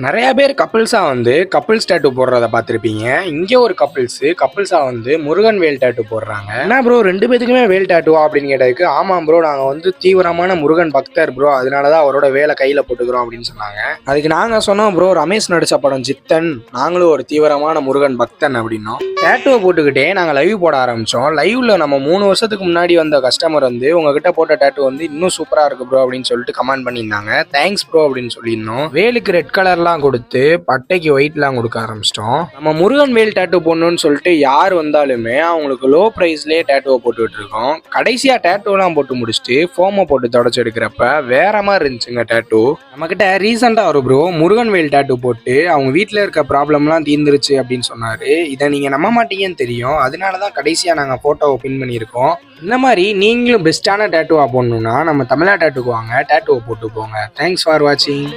நிறைய பேர் கப்பிள்ஸா வந்து கப்பிள்ஸ் டேட்டூ போடுறத பார்த்துருப்பீங்க. இங்க ஒரு கப்பிள்ஸா வந்து முருகன் வேல் டேட்டூ போடுறாங்க. என்ன ப்ரோ 2 பேத்துக்குமே வேல் டேட்டூவா அப்படின்னு கேட்டதுக்கு, ஆமாம் ப்ரோ நாங்க வந்து தீவிரமான முருகன் பக்தர் ப்ரோ, அதனாலதான் அவரோட வேலை கையில போட்டுக்கிறோம் அப்படின்னு சொன்னாங்க. அதுக்கு நாங்க சொன்னோம், ப்ரோ ரமேஷ் நடிச்ச படம் ஜித்தன், நாங்களும் ஒரு தீவிரமான முருகன் பக்தன் அப்படின்னோம். டேட்டூவை போட்டுக்கிட்டே நாங்க லைவ் போட ஆரம்பிச்சோம். லைவ்ல நம்ம 3 வருஷத்துக்கு முன்னாடி வந்த கஸ்டமர் வந்து உங்ககிட்ட போட்ட டேட்டூ வந்து இன்னும் சூப்பரா இருக்கு ப்ரோ அப்படின்னு சொல்லிட்டு கமெண்ட் பண்ணியிருந்தாங்க. தேங்க்ஸ் ப்ரோ அப்படின்னு சொல்லியிருந்தோம். வேலுக்கு ரெட் கலர் கொடுத்து பட்டைக்கு ஒயிட்லாம் கொடுக்க ஆரம்பிச்சிட்டோம். நம்ம முருகன் வேல் டேட்டூ போடணும்னு சொல்லிட்டு யார் வந்தாலுமே அவங்களுக்கு லோ பிரைஸ்லயே டேட்டூவை போட்டுட்டு இருக்கோம். கடைசியா டேட்டூலாம் போட்டு முடிச்சுட்டு ஃபோமை போட்டு தொடச்சு எடுக்கிறப்ப வேற மாதிரி இருந்துச்சுங்க டேட்டூ. நம்ம கிட்ட ரீசெண்டா ஒரு ப்ரோ முருகன் வேல் டேட்டூ போட்டு அவங்க வீட்டில் இருக்க ப்ராப்ளம்லாம் தீர்ந்துருச்சு அப்படின்னு சொன்னாரு. இதை நீங்க நம்ப மாட்டீங்கன்னு தெரியும், அதனாலதான் கடைசியா நாங்க போட்டோவை பின் பண்ணியிருக்கோம். இந்த மாதிரி நீங்களும் பெஸ்டான டேட்டூவா போடணும்னா நம்ம தமிழா டேட்டூக்கு வாங்க, டேட்டூவை போட்டு போங்க. தேங்க்ஸ் ஃபார் வாட்சிங்.